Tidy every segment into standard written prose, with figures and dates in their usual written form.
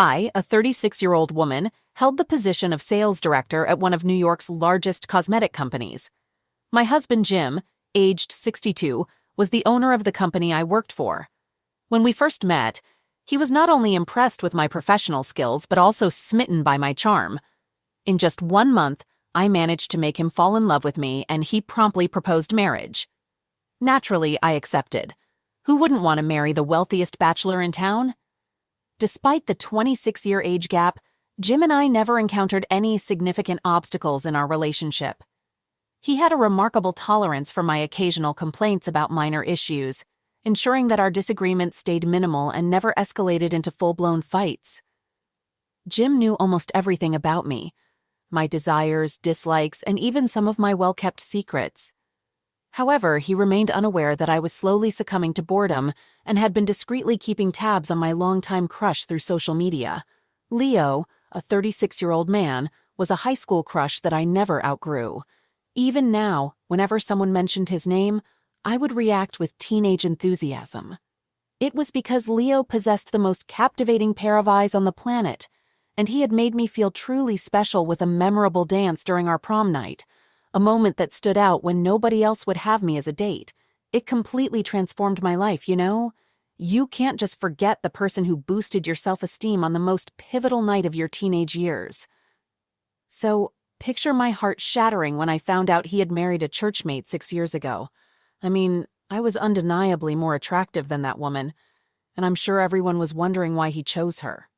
I, a 36-year-old woman, held the position of sales director at one of New York's largest cosmetic companies. My husband Jim, aged 62, was the owner of the company I worked for. When we first met, he was not only impressed with my professional skills but also smitten by my charm. In just 1 month, I managed to make him fall in love with me, and he promptly proposed marriage. Naturally, I accepted. Who wouldn't want to marry the wealthiest bachelor in town? Despite the 26-year age gap, Jim and I never encountered any significant obstacles in our relationship. He had a remarkable tolerance for my occasional complaints about minor issues, ensuring that our disagreements stayed minimal and never escalated into full-blown fights. Jim knew almost everything about me, my desires, dislikes, and even some of my well-kept secrets. However, he remained unaware that I was slowly succumbing to boredom and had been discreetly keeping tabs on my longtime crush through social media. Leo, a 36-year-old man, was a high school crush that I never outgrew. Even now, whenever someone mentioned his name, I would react with teenage enthusiasm. It was because Leo possessed the most captivating pair of eyes on the planet, and he had made me feel truly special with a memorable dance during our prom night, a moment that stood out when nobody else would have me as a date. It completely transformed my life, you know? You can't just forget the person who boosted your self-esteem on the most pivotal night of your teenage years. So, picture my heart shattering when I found out he had married a churchmate 6 years ago. I mean, I was undeniably more attractive than that woman, and I'm sure everyone was wondering why he chose her.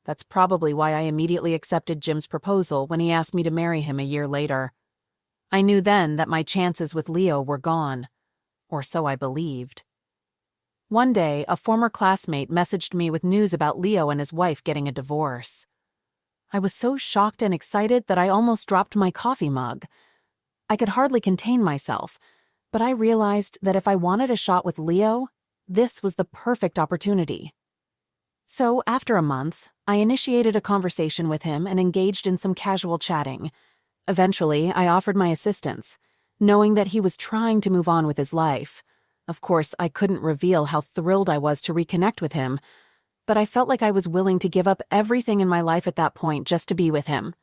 That's probably why I immediately accepted Jim's proposal when he asked me to marry him a year later. I knew then that my chances with Leo were gone, or so I believed. One day, a former classmate messaged me with news about Leo and his wife getting a divorce. I was so shocked and excited that I almost dropped my coffee mug. I could hardly contain myself, but I realized that if I wanted a shot with Leo, this was the perfect opportunity. So, after a month, I initiated a conversation with him and engaged in some casual chatting. Eventually, I offered my assistance, knowing that he was trying to move on with his life. Of course, I couldn't reveal how thrilled I was to reconnect with him, but I felt like I was willing to give up everything in my life at that point just to be with him.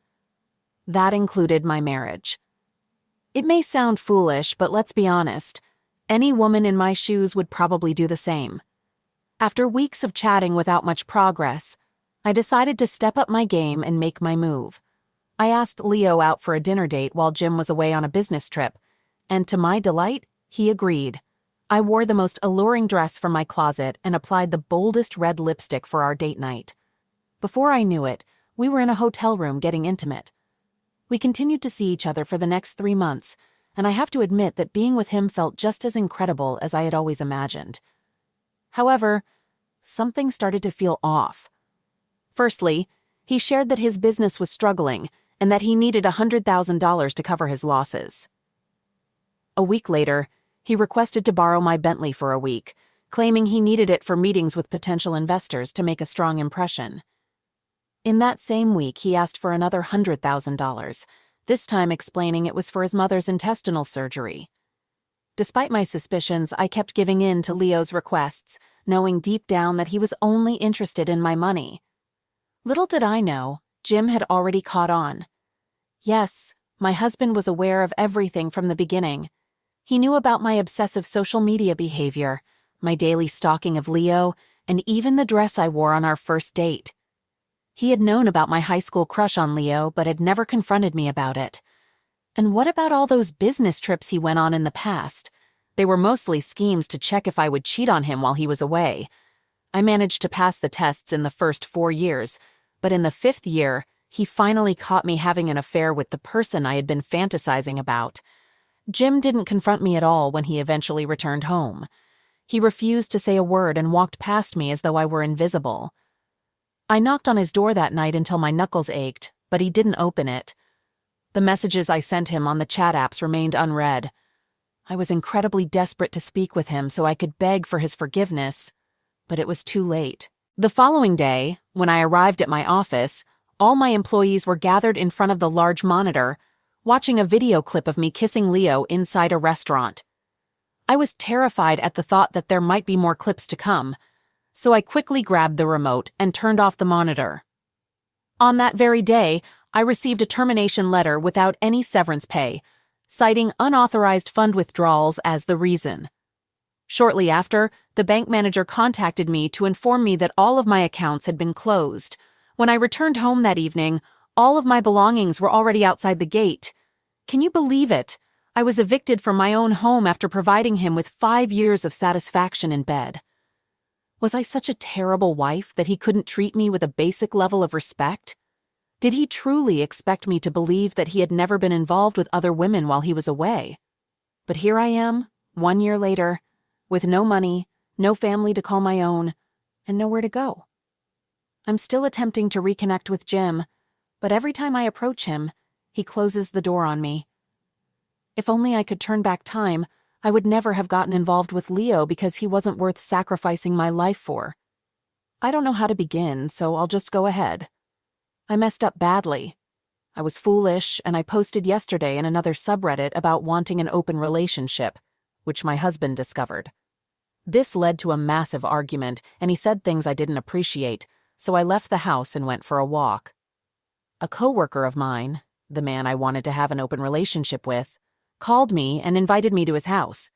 That included my marriage. It may sound foolish, but let's be honest. Any woman in my shoes would probably do the same. After weeks of chatting without much progress, I decided to step up my game and make my move. I asked Leo out for a dinner date while Jim was away on a business trip, and to my delight, he agreed. I wore the most alluring dress from my closet and applied the boldest red lipstick for our date night. Before I knew it, we were in a hotel room getting intimate. We continued to see each other for the next 3 months, and I have to admit that being with him felt just as incredible as I had always imagined. However, something started to feel off. Firstly, he shared that his business was struggling and that he needed $100,000 to cover his losses. A week later, he requested to borrow my Bentley for a week, claiming he needed it for meetings with potential investors to make a strong impression. In that same week, he asked for another $100,000, this time explaining it was for his mother's intestinal surgery. Despite my suspicions, I kept giving in to Leo's requests, knowing deep down that he was only interested in my money. Little did I know, Jim had already caught on. Yes, my husband was aware of everything from the beginning. He knew about my obsessive social media behavior, my daily stalking of Leo, and even the dress I wore on our first date. He had known about my high school crush on Leo, but had never confronted me about it. And what about all those business trips he went on in the past? They were mostly schemes to check if I would cheat on him while he was away. I managed to pass the tests in the first 4 years, but in the 5th year, he finally caught me having an affair with the person I had been fantasizing about. Jim didn't confront me at all when he eventually returned home. He refused to say a word and walked past me as though I were invisible. I knocked on his door that night until my knuckles ached, but he didn't open it. The messages I sent him on the chat apps remained unread. I was incredibly desperate to speak with him so I could beg for his forgiveness, but it was too late. The following day, when I arrived at my office, all my employees were gathered in front of the large monitor, watching a video clip of me kissing Leo inside a restaurant. I was terrified at the thought that there might be more clips to come, so I quickly grabbed the remote and turned off the monitor. On that very day, I received a termination letter without any severance pay, citing unauthorized fund withdrawals as the reason. Shortly after, the bank manager contacted me to inform me that all of my accounts had been closed. When I returned home that evening, all of my belongings were already outside the gate. Can you believe it? I was evicted from my own home after providing him with 5 years of satisfaction in bed. Was I such a terrible wife that he couldn't treat me with a basic level of respect? Did he truly expect me to believe that he had never been involved with other women while he was away? But here I am, 1 year later, with no money, no family to call my own, and nowhere to go. I'm still attempting to reconnect with Jim, but every time I approach him, he closes the door on me. If only I could turn back time, I would never have gotten involved with Leo because he wasn't worth sacrificing my life for. I don't know how to begin, so I'll just go ahead. I messed up badly. I was foolish, and I posted yesterday in another subreddit about wanting an open relationship, which my husband discovered. This led to a massive argument, and he said things I didn't appreciate, so I left the house and went for a walk. A coworker of mine, the man I wanted to have an open relationship with, called me and invited me to his house.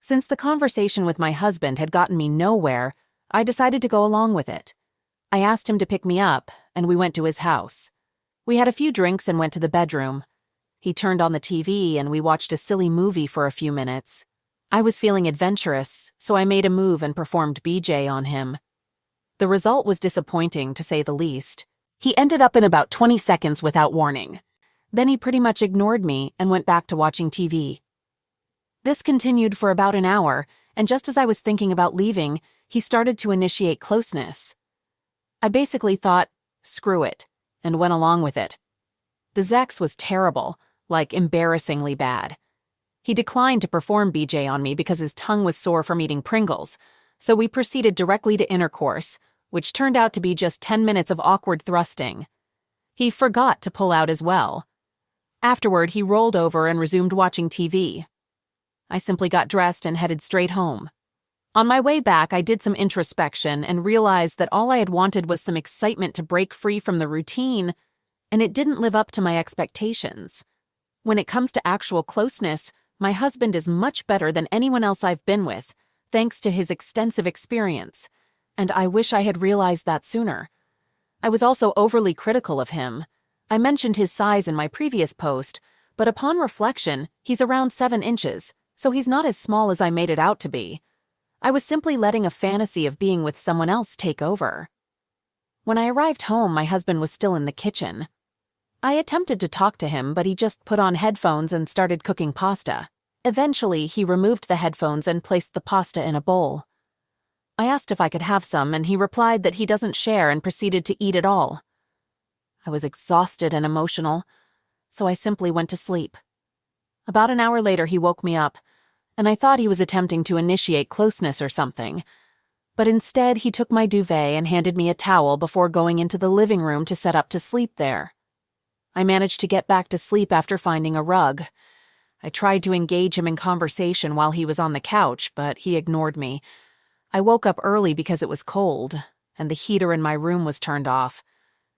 Since the conversation with my husband had gotten me nowhere, I decided to go along with it. I asked him to pick me up, and we went to his house. We had a few drinks and went to the bedroom. He turned on the TV and we watched a silly movie for a few minutes. I was feeling adventurous, so I made a move and performed BJ on him. The result was disappointing, to say the least. He ended up in about 20 seconds without warning. Then he pretty much ignored me and went back to watching TV. This continued for about an hour, and just as I was thinking about leaving, he started to initiate closeness. I basically thought, screw it, and went along with it. The sex was terrible, like embarrassingly bad. He declined to perform BJ on me because his tongue was sore from eating Pringles, so we proceeded directly to intercourse, which turned out to be just 10 minutes of awkward thrusting. He forgot to pull out as well. Afterward, he rolled over and resumed watching TV. I simply got dressed and headed straight home. On my way back, I did some introspection and realized that all I had wanted was some excitement to break free from the routine, and it didn't live up to my expectations. When it comes to actual closeness, my husband is much better than anyone else I've been with, thanks to his extensive experience, and I wish I had realized that sooner. I was also overly critical of him. I mentioned his size in my previous post, but upon reflection, he's around 7 inches, so he's not as small as I made it out to be. I was simply letting a fantasy of being with someone else take over. When I arrived home, my husband was still in the kitchen. I attempted to talk to him, but he just put on headphones and started cooking pasta. Eventually, he removed the headphones and placed the pasta in a bowl. I asked if I could have some, and he replied that he doesn't share and proceeded to eat it all. I was exhausted and emotional, so I simply went to sleep. About an hour later, he woke me up, and I thought he was attempting to initiate closeness or something. But instead, he took my duvet and handed me a towel before going into the living room to set up to sleep there. I managed to get back to sleep after finding a rug. I tried to engage him in conversation while he was on the couch, but he ignored me. I woke up early because it was cold, and the heater in my room was turned off.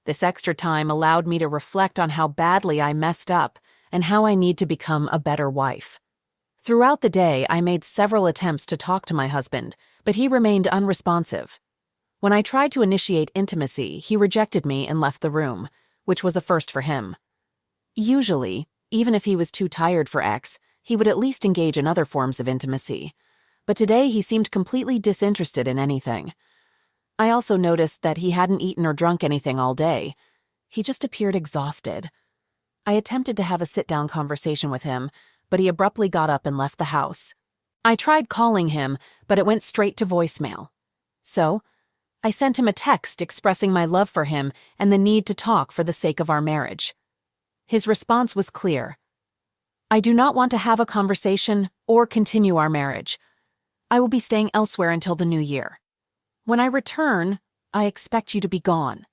This extra time allowed me to reflect on how badly I messed up and how I need to become a better wife. Throughout the day, I made several attempts to talk to my husband, but he remained unresponsive. When I tried to initiate intimacy, he rejected me and left the room, which was a first for him. Usually, even if he was too tired for X, he would at least engage in other forms of intimacy. But today he seemed completely disinterested in anything. I also noticed that he hadn't eaten or drunk anything all day. He just appeared exhausted. I attempted to have a sit-down conversation with him, but he abruptly got up and left the house. I tried calling him, but it went straight to voicemail. So, I sent him a text expressing my love for him and the need to talk for the sake of our marriage. His response was clear. I do not want to have a conversation or continue our marriage. I will be staying elsewhere until the new year. When I return, I expect you to be gone.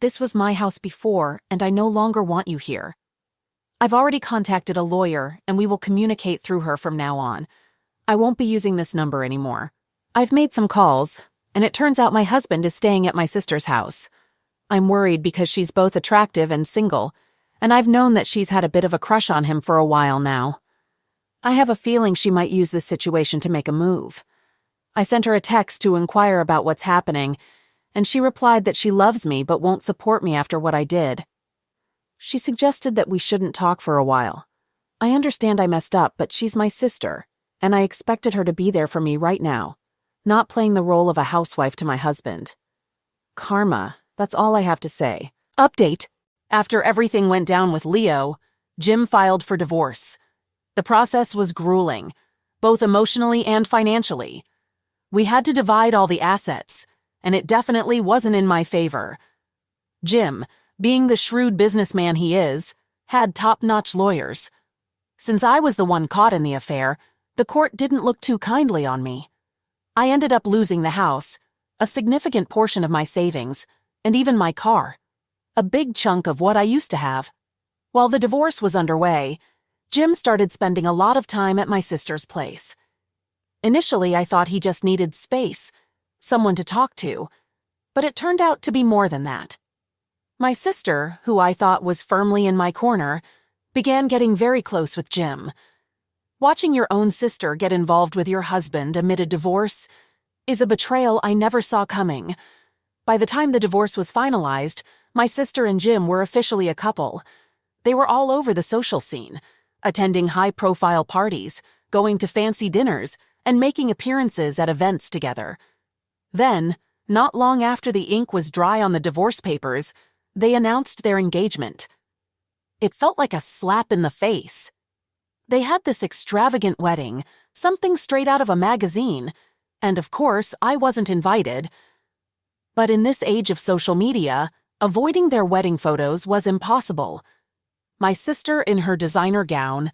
This was my house before, and I no longer want you here. I've already contacted a lawyer, and we will communicate through her from now on. I won't be using this number anymore. I've made some calls, and it turns out my husband is staying at my sister's house. I'm worried because she's both attractive and single, and I've known that she's had a bit of a crush on him for a while now. I have a feeling she might use this situation to make a move. I sent her a text to inquire about what's happening, and she replied that she loves me but won't support me after what I did. She suggested that we shouldn't talk for a while. I understand I messed up, but she's my sister, and I expected her to be there for me right now, not playing the role of a housewife to my husband. Karma, that's all I have to say. Update. After everything went down with Leo, Jim filed for divorce. The process was grueling, both emotionally and financially. We had to divide all the assets, and it definitely wasn't in my favor. Jim, being the shrewd businessman he is, had top-notch lawyers. Since I was the one caught in the affair, the court didn't look too kindly on me. I ended up losing the house, a significant portion of my savings, and even my car, a big chunk of what I used to have. While the divorce was underway, Jim started spending a lot of time at my sister's place. Initially, I thought he just needed space, someone to talk to, but it turned out to be more than that. My sister, who I thought was firmly in my corner, began getting very close with Jim. Watching your own sister get involved with your husband amid a divorce is a betrayal I never saw coming. By the time the divorce was finalized, my sister and Jim were officially a couple. They were all over the social scene, attending high-profile parties, going to fancy dinners, and making appearances at events together. Then, not long after the ink was dry on the divorce papers, they announced their engagement. It felt like a slap in the face. They had this extravagant wedding, something straight out of a magazine, and of course, I wasn't invited. But in this age of social media, avoiding their wedding photos was impossible. My sister in her designer gown,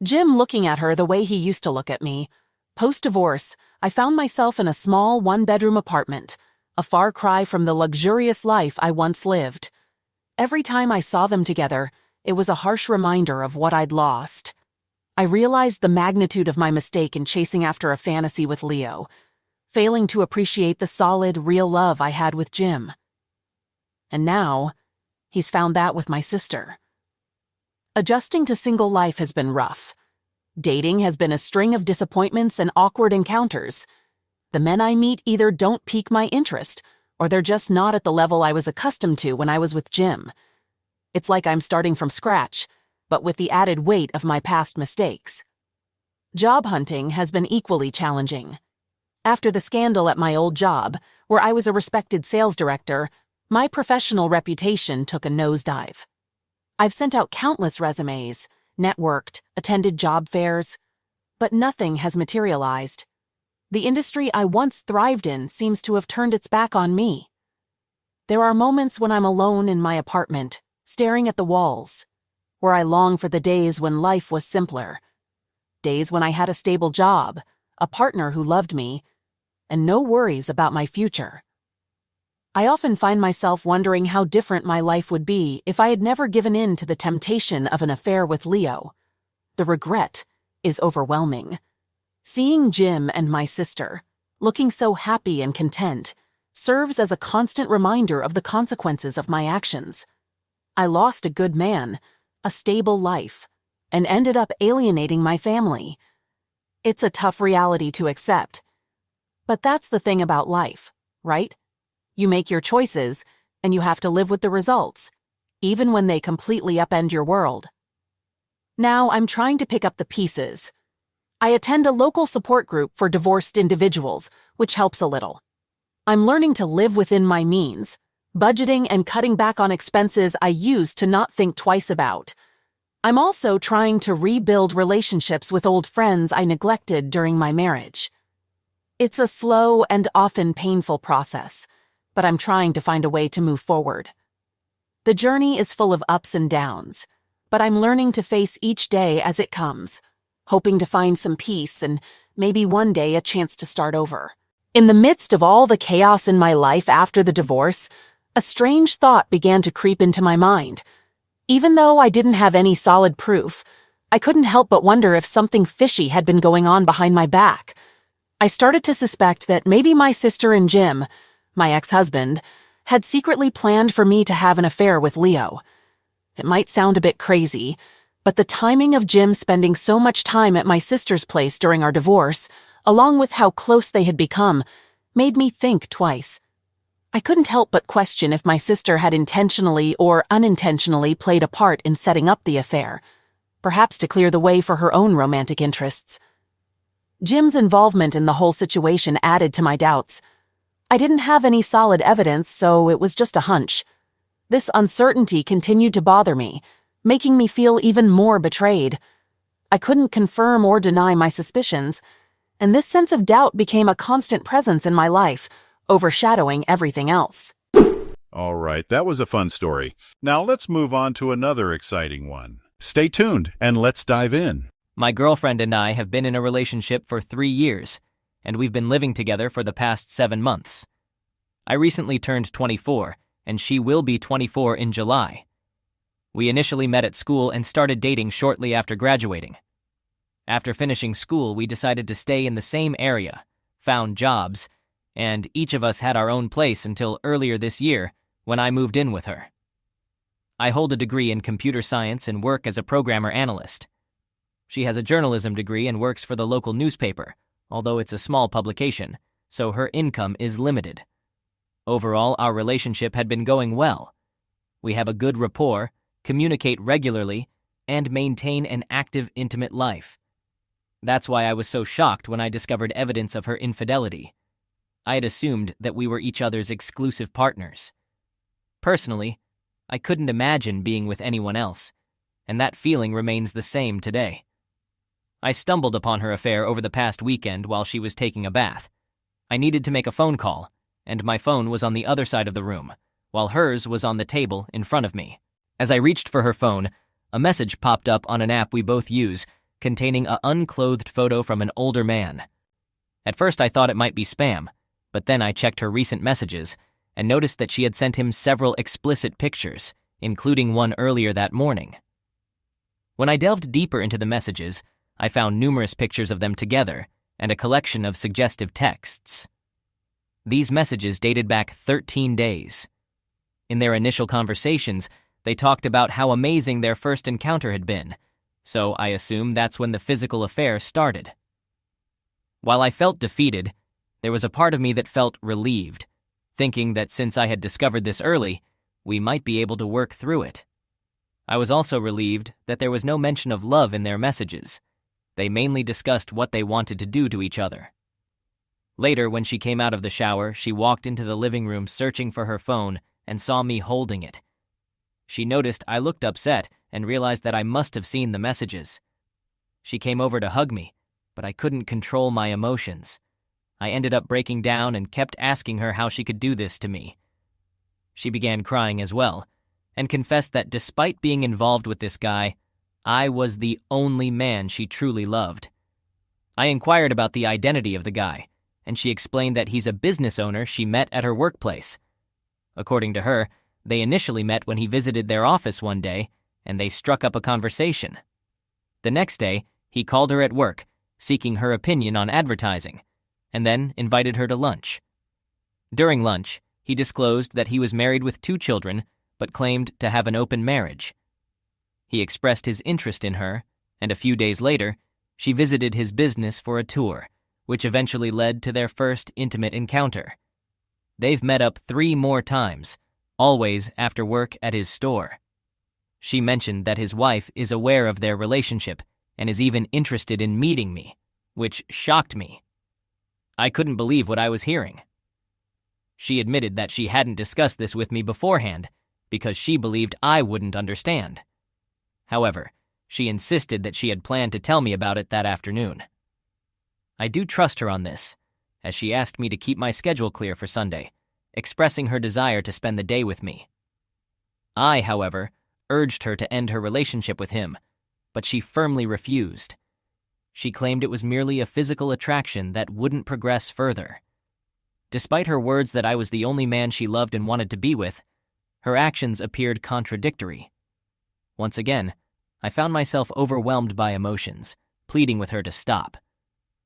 Jim looking at her the way he used to look at me. Post-divorce, I found myself in a small one-bedroom apartment, a far cry from the luxurious life I once lived. Every time I saw them together, it was a harsh reminder of what I'd lost. I realized the magnitude of my mistake in chasing after a fantasy with Leo, failing to appreciate the solid, real love I had with Jim. And now, he's found that with my sister. Adjusting to single life has been rough. Dating has been a string of disappointments and awkward encounters. The men I meet either don't pique my interest, or they're just not at the level I was accustomed to when I was with Jim. It's like I'm starting from scratch, but with the added weight of my past mistakes. Job hunting has been equally challenging. After the scandal at my old job, where I was a respected sales director, my professional reputation took a nosedive. I've sent out countless resumes, networked, attended job fairs, but nothing has materialized. The industry I once thrived in seems to have turned its back on me. There are moments when I'm alone in my apartment, staring at the walls, where I long for the days when life was simpler. Days when I had a stable job, a partner who loved me, and no worries about my future. I often find myself wondering how different my life would be if I had never given in to the temptation of an affair with Leo. The regret is overwhelming. Seeing Jim and my sister, looking so happy and content, serves as a constant reminder of the consequences of my actions. I lost a good man, a stable life, and ended up alienating my family. It's a tough reality to accept. But that's the thing about life, right? You make your choices, and you have to live with the results, even when they completely upend your world. Now I'm trying to pick up the pieces. I attend a local support group for divorced individuals, which helps a little. I'm learning to live within my means, budgeting and cutting back on expenses I used to not think twice about. I'm also trying to rebuild relationships with old friends I neglected during my marriage. It's a slow and often painful process, but I'm trying to find a way to move forward. The journey is full of ups and downs, but I'm learning to face each day as it comes, hoping to find some peace and maybe one day a chance to start over. In the midst of all the chaos in my life after the divorce, a strange thought began to creep into my mind. Even though I didn't have any solid proof, I couldn't help but wonder if something fishy had been going on behind my back. I started to suspect that maybe my sister and Jim, my ex-husband, had secretly planned for me to have an affair with Leo. It might sound a bit crazy, but the timing of Jim spending so much time at my sister's place during our divorce, along with how close they had become, made me think twice. I couldn't help but question if my sister had intentionally or unintentionally played a part in setting up the affair, perhaps to clear the way for her own romantic interests. Jim's involvement in the whole situation added to my doubts. I didn't have any solid evidence, so it was just a hunch. This uncertainty continued to bother me, making me feel even more betrayed. I couldn't confirm or deny my suspicions, and this sense of doubt became a constant presence in my life, overshadowing everything else. All right, that was a fun story. Now let's move on to another exciting one. Stay tuned and let's dive in. My girlfriend and I have been in a relationship for 3 years, and we've been living together for the past 7 months. I recently turned 24, and she will be 24 in July. We initially met at school and started dating shortly after graduating. After finishing school, we decided to stay in the same area, found jobs, and each of us had our own place until earlier this year when I moved in with her. I hold a degree in computer science and work as a programmer analyst. She has a journalism degree and works for the local newspaper, although it's a small publication, so her income is limited. Overall, our relationship had been going well. We have a good rapport, communicate regularly, and maintain an active, intimate life. That's why I was so shocked when I discovered evidence of her infidelity. I had assumed that we were each other's exclusive partners. Personally, I couldn't imagine being with anyone else, and that feeling remains the same today. I stumbled upon her affair over the past weekend while she was taking a bath. I needed to make a phone call, and my phone was on the other side of the room, while hers was on the table in front of me. As I reached for her phone, a message popped up on an app we both use, containing an unclothed photo from an older man. At first I thought it might be spam, but then I checked her recent messages and noticed that she had sent him several explicit pictures, including one earlier that morning. When I delved deeper into the messages, I found numerous pictures of them together and a collection of suggestive texts. These messages dated back 13 days. In their initial conversations, they talked about how amazing their first encounter had been, so I assume that's when the physical affair started. While I felt defeated, there was a part of me that felt relieved, thinking that since I had discovered this early, we might be able to work through it. I was also relieved that there was no mention of love in their messages. They mainly discussed what they wanted to do to each other. Later, when she came out of the shower, she walked into the living room searching for her phone and saw me holding it. She noticed I looked upset and realized that I must have seen the messages. She came over to hug me, but I couldn't control my emotions. I ended up breaking down and kept asking her how she could do this to me. She began crying as well, and confessed that despite being involved with this guy, I was the only man she truly loved. I inquired about the identity of the guy, and she explained that he's a business owner she met at her workplace. According to her, they initially met when he visited their office one day, and they struck up a conversation. The next day, he called her at work, seeking her opinion on advertising, and then invited her to lunch. During lunch, he disclosed that he was married with 2 children, but claimed to have an open marriage. He expressed his interest in her, and a few days later, she visited his business for a tour, which eventually led to their first intimate encounter. They've met up 3 more times, always after work at his store. She mentioned that his wife is aware of their relationship and is even interested in meeting me, which shocked me. I couldn't believe what I was hearing. She admitted that she hadn't discussed this with me beforehand because she believed I wouldn't understand. However, she insisted that she had planned to tell me about it that afternoon. I do trust her on this, as she asked me to keep my schedule clear for Sunday, expressing her desire to spend the day with me. I, however, urged her to end her relationship with him, but she firmly refused. She claimed it was merely a physical attraction that wouldn't progress further. Despite her words that I was the only man she loved and wanted to be with, her actions appeared contradictory. Once again, I found myself overwhelmed by emotions, pleading with her to stop.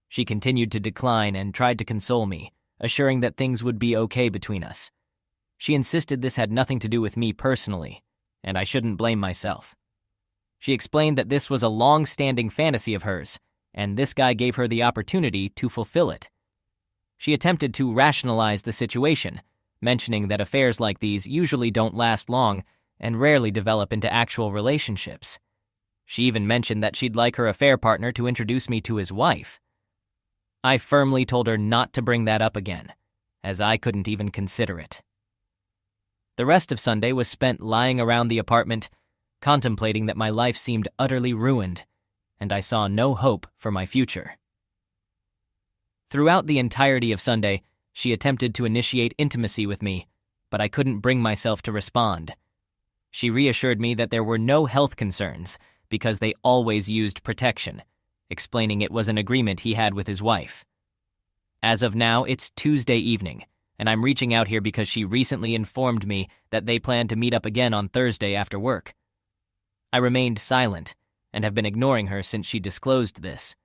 She continued to decline and tried to console me, assuring that things would be okay between us. She insisted this had nothing to do with me personally, and I shouldn't blame myself. She explained that this was a long-standing fantasy of hers, and this guy gave her the opportunity to fulfill it. She attempted to rationalize the situation, mentioning that affairs like these usually don't last long and rarely develop into actual relationships. She even mentioned that she'd like her affair partner to introduce me to his wife. I firmly told her not to bring that up again, as I couldn't even consider it. The rest of Sunday was spent lying around the apartment, contemplating that my life seemed utterly ruined, and I saw no hope for my future. Throughout the entirety of Sunday, she attempted to initiate intimacy with me, but I couldn't bring myself to respond. She reassured me that there were no health concerns because they always used protection, explaining it was an agreement he had with his wife. As of now, it's Tuesday evening, and I'm reaching out here because she recently informed me that they plan to meet up again on Thursday after work. I remained silent and have been ignoring her since she disclosed this.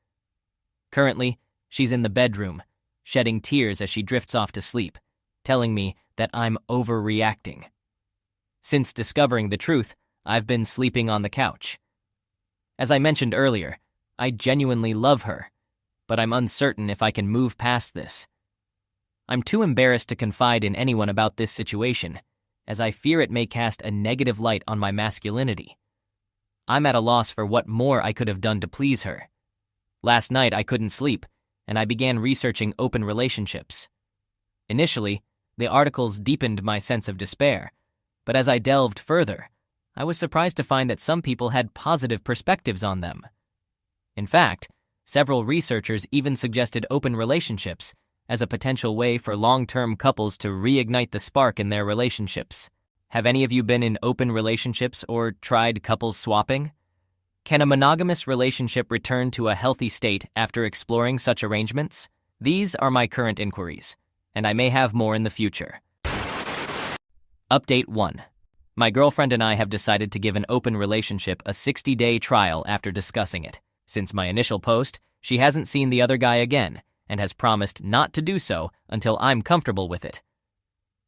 Currently, she's in the bedroom, shedding tears as she drifts off to sleep, telling me that I'm overreacting. Since discovering the truth, I've been sleeping on the couch. As I mentioned earlier, I genuinely love her, but I'm uncertain if I can move past this. I'm too embarrassed to confide in anyone about this situation, as I fear it may cast a negative light on my masculinity. I'm at a loss for what more I could have done to please her. Last night I couldn't sleep, and I began researching open relationships. Initially, the articles deepened my sense of despair, but as I delved further, I was surprised to find that some people had positive perspectives on them. In fact, several researchers even suggested open relationships as a potential way for long-term couples to reignite the spark in their relationships. Have any of you been in open relationships or tried couples swapping? Can a monogamous relationship return to a healthy state after exploring such arrangements? These are my current inquiries, and I may have more in the future. Update 1. My girlfriend and I have decided to give an open relationship a 60-day trial after discussing it. Since my initial post, she hasn't seen the other guy again and has promised not to do so until I'm comfortable with it.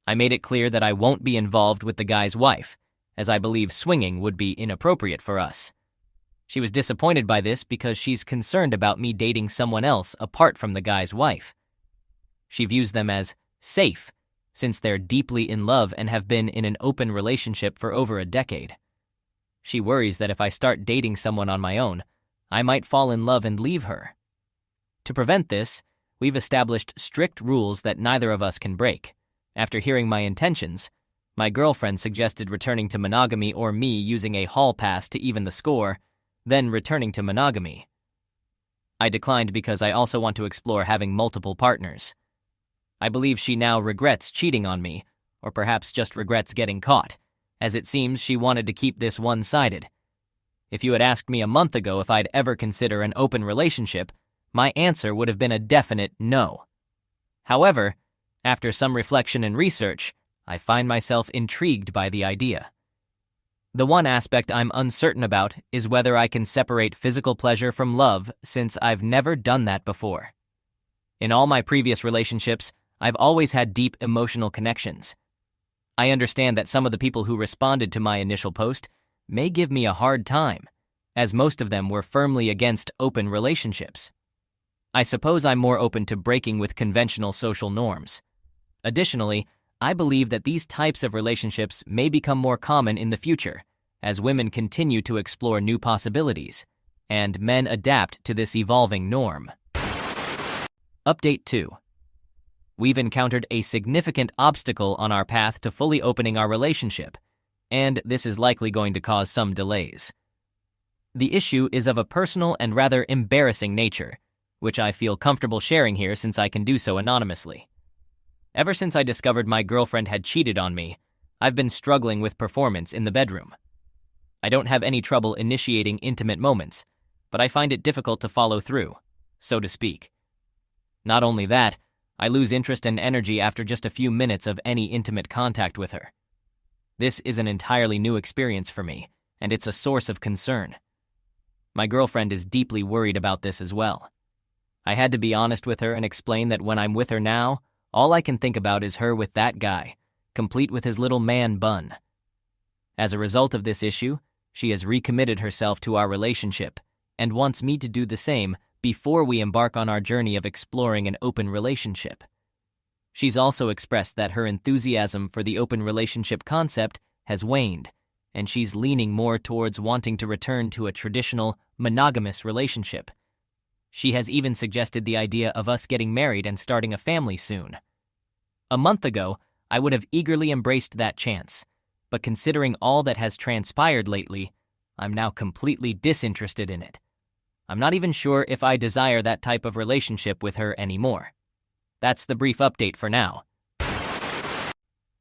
I made it clear that I won't be involved with the guy's wife, as I believe swinging would be inappropriate for us. She was disappointed by this because she's concerned about me dating someone else apart from the guy's wife. She views them as safe, since they're deeply in love and have been in an open relationship for over a decade. She worries that if I start dating someone on my own, I might fall in love and leave her. To prevent this, we've established strict rules that neither of us can break. After hearing my intentions, my girlfriend suggested returning to monogamy or me using a hall pass to even the score, then returning to monogamy. I declined because I also want to explore having multiple partners. I believe she now regrets cheating on me, or perhaps just regrets getting caught, as it seems she wanted to keep this one-sided. If you had asked me a month ago if I'd ever consider an open relationship, my answer would have been a definite no. However, after some reflection and research, I find myself intrigued by the idea. The one aspect I'm uncertain about is whether I can separate physical pleasure from love, since I've never done that before. In all my previous relationships, I've always had deep emotional connections. I understand that some of the people who responded to my initial post may give me a hard time, as most of them were firmly against open relationships. I suppose I'm more open to breaking with conventional social norms. Additionally, I believe that these types of relationships may become more common in the future, as women continue to explore new possibilities, and men adapt to this evolving norm. Update 2. We've encountered a significant obstacle on our path to fully opening our relationship, and this is likely going to cause some delays. The issue is of a personal and rather embarrassing nature, which I feel comfortable sharing here since I can do so anonymously. Ever since I discovered my girlfriend had cheated on me, I've been struggling with performance in the bedroom. I don't have any trouble initiating intimate moments, but I find it difficult to follow through, so to speak. Not only that, I lose interest and energy after just a few minutes of any intimate contact with her. This is an entirely new experience for me, and it's a source of concern. My girlfriend is deeply worried about this as well. I had to be honest with her and explain that when I'm with her now, all I can think about is her with that guy, complete with his little man bun. As a result of this issue, she has recommitted herself to our relationship and wants me to do the same before we embark on our journey of exploring an open relationship. She's also expressed that her enthusiasm for the open relationship concept has waned, and she's leaning more towards wanting to return to a traditional, monogamous relationship. She has even suggested the idea of us getting married and starting a family soon. A month ago, I would have eagerly embraced that chance, but considering all that has transpired lately, I'm now completely disinterested in it. I'm not even sure if I desire that type of relationship with her anymore. That's the brief update for now.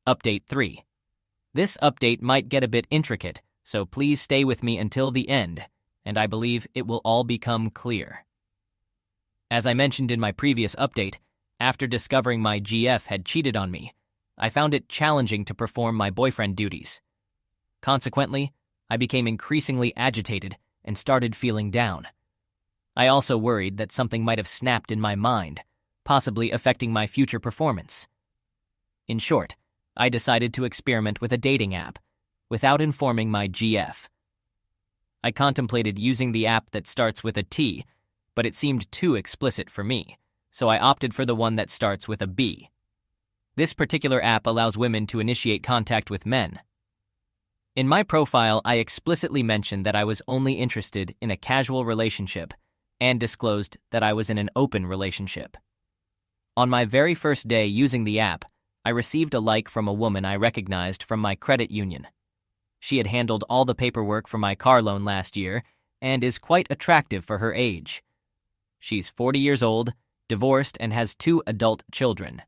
Update 3. This update might get a bit intricate, so please stay with me until the end, and I believe it will all become clear. As I mentioned in my previous update, after discovering my GF had cheated on me, I found it challenging to perform my boyfriend duties. Consequently, I became increasingly agitated and started feeling down. I also worried that something might have snapped in my mind, possibly affecting my future performance. In short, I decided to experiment with a dating app, without informing my GF. I contemplated using the app that starts with a T, but it seemed too explicit for me, so I opted for the one that starts with a B. This particular app allows women to initiate contact with men. In my profile, I explicitly mentioned that I was only interested in a casual relationship and disclosed that I was in an open relationship. On my very first day using the app, I received a like from a woman I recognized from my credit union. She had handled all the paperwork for my car loan last year and is quite attractive for her age. She's 40 years old, divorced, and has 2 adult children.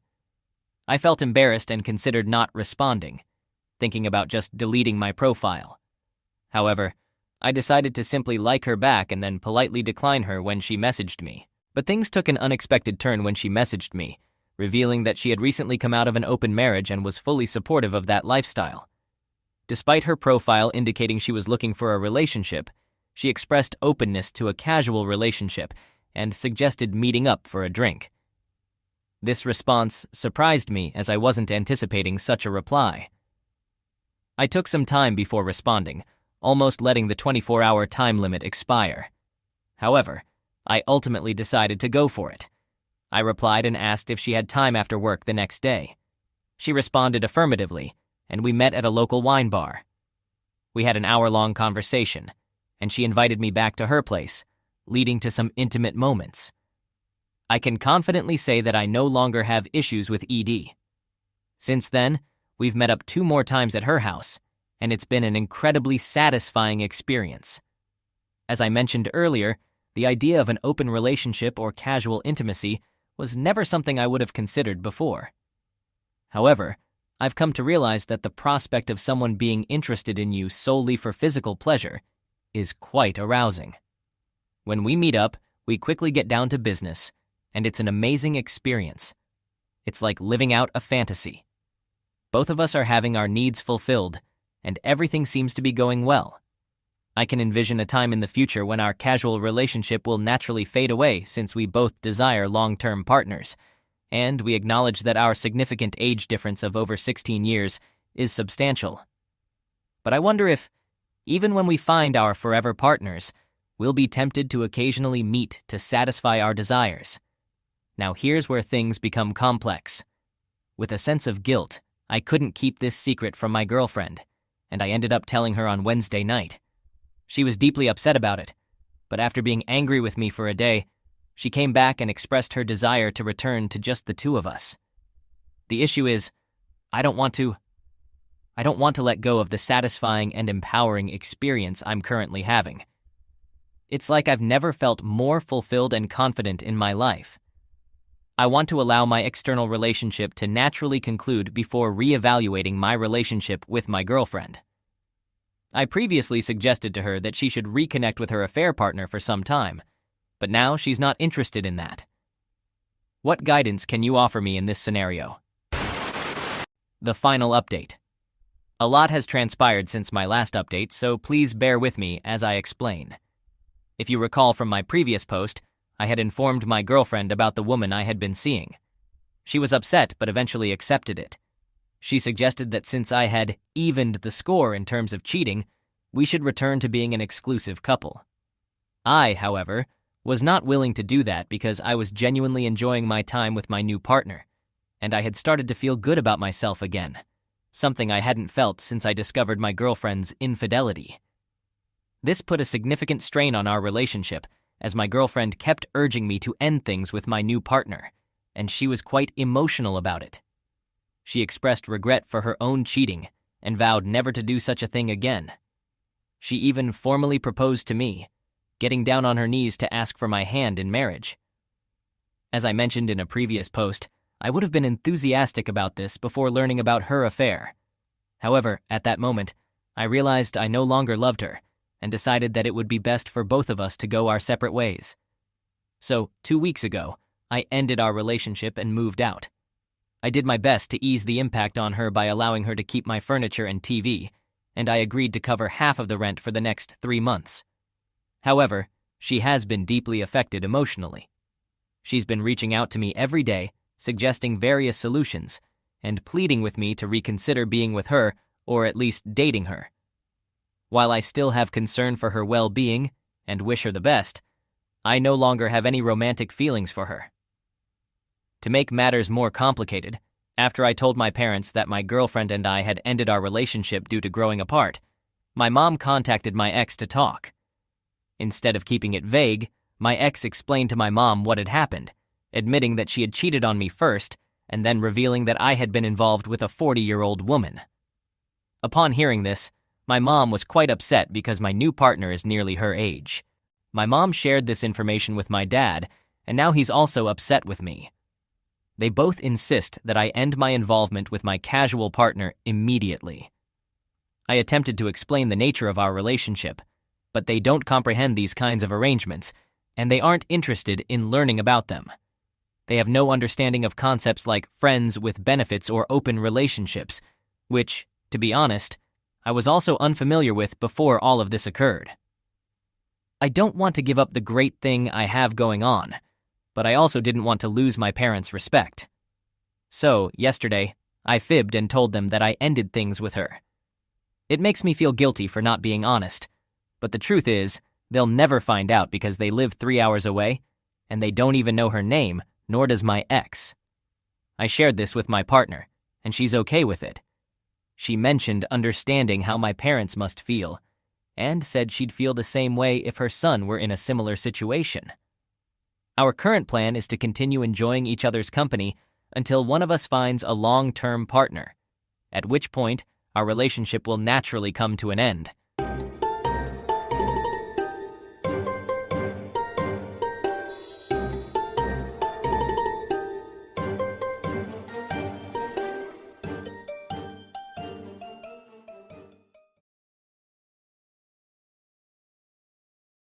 I felt embarrassed and considered not responding, thinking about just deleting my profile. However, I decided to simply like her back and then politely decline her when she messaged me. But things took an unexpected turn when she messaged me, revealing that she had recently come out of an open marriage and was fully supportive of that lifestyle. Despite her profile indicating she was looking for a relationship, she expressed openness to a casual relationship and suggested meeting up for a drink. This response surprised me as I wasn't anticipating such a reply. I took some time before responding, almost letting the 24-hour time limit expire. However, I ultimately decided to go for it. I replied and asked if she had time after work the next day. She responded affirmatively, and we met at a local wine bar. We had an hour-long conversation, and she invited me back to her place, leading to some intimate moments. I can confidently say that I no longer have issues with ED. Since then, we've met up 2 more times at her house, and it's been an incredibly satisfying experience. As I mentioned earlier, the idea of an open relationship or casual intimacy was never something I would have considered before. However, I've come to realize that the prospect of someone being interested in you solely for physical pleasure is quite arousing. When we meet up, we quickly get down to business, and it's an amazing experience. It's like living out a fantasy. Both of us are having our needs fulfilled, and everything seems to be going well. I can envision a time in the future when our casual relationship will naturally fade away since we both desire long-term partners, and we acknowledge that our significant age difference of over 16 years is substantial. But I wonder if, even when we find our forever partners, we'll be tempted to occasionally meet to satisfy our desires. Now here's where things become complex. With a sense of guilt, I couldn't keep this secret from my girlfriend, and I ended up telling her on Wednesday night. She was deeply upset about it, but after being angry with me for a day, she came back and expressed her desire to return to just the 2 of us. The issue is, I don't want to let go of the satisfying and empowering experience I'm currently having. It's like I've never felt more fulfilled and confident in my life. I want to allow my external relationship to naturally conclude before reevaluating my relationship with my girlfriend. I previously suggested to her that she should reconnect with her affair partner for some time, but now she's not interested in that. What guidance can you offer me in this scenario? The final update. A lot has transpired since my last update, so please bear with me as I explain. If you recall from my previous post, I had informed my girlfriend about the woman I had been seeing. She was upset but eventually accepted it. She suggested that since I had evened the score in terms of cheating, we should return to being an exclusive couple. I, however, was not willing to do that because I was genuinely enjoying my time with my new partner, and I had started to feel good about myself again, something I hadn't felt since I discovered my girlfriend's infidelity. This put a significant strain on our relationship, as my girlfriend kept urging me to end things with my new partner, and she was quite emotional about it. She expressed regret for her own cheating and vowed never to do such a thing again. She even formally proposed to me, getting down on her knees to ask for my hand in marriage. As I mentioned in a previous post, I would have been enthusiastic about this before learning about her affair. However, at that moment, I realized I no longer loved her and decided that it would be best for both of us to go our separate ways. So, 2 weeks ago, I ended our relationship and moved out. I did my best to ease the impact on her by allowing her to keep my furniture and TV, and I agreed to cover half of the rent for the next 3 months. However, she has been deeply affected emotionally. She's been reaching out to me every day, suggesting various solutions, and pleading with me to reconsider being with her or at least dating her. While I still have concern for her well-being and wish her the best, I no longer have any romantic feelings for her. To make matters more complicated, after I told my parents that my girlfriend and I had ended our relationship due to growing apart, my mom contacted my ex to talk. Instead of keeping it vague, my ex explained to my mom what had happened, admitting that she had cheated on me first, and then revealing that I had been involved with a 40-year-old woman. Upon hearing this, my mom was quite upset because my new partner is nearly her age. My mom shared this information with my dad, and now he's also upset with me. They both insist that I end my involvement with my casual partner immediately. I attempted to explain the nature of our relationship, but they don't comprehend these kinds of arrangements, and they aren't interested in learning about them. They have no understanding of concepts like friends with benefits or open relationships, which, to be honest, I was also unfamiliar with before all of this occurred. I don't want to give up the great thing I have going on, but I also didn't want to lose my parents' respect. So, yesterday, I fibbed and told them that I ended things with her. It makes me feel guilty for not being honest, but the truth is, they'll never find out because they live 3 hours away, and they don't even know her name, nor does my ex. I shared this with my partner, and she's okay with it. She mentioned understanding how my parents must feel, and said she'd feel the same way if her son were in a similar situation. Our current plan is to continue enjoying each other's company until one of us finds a long-term partner, at which point our relationship will naturally come to an end.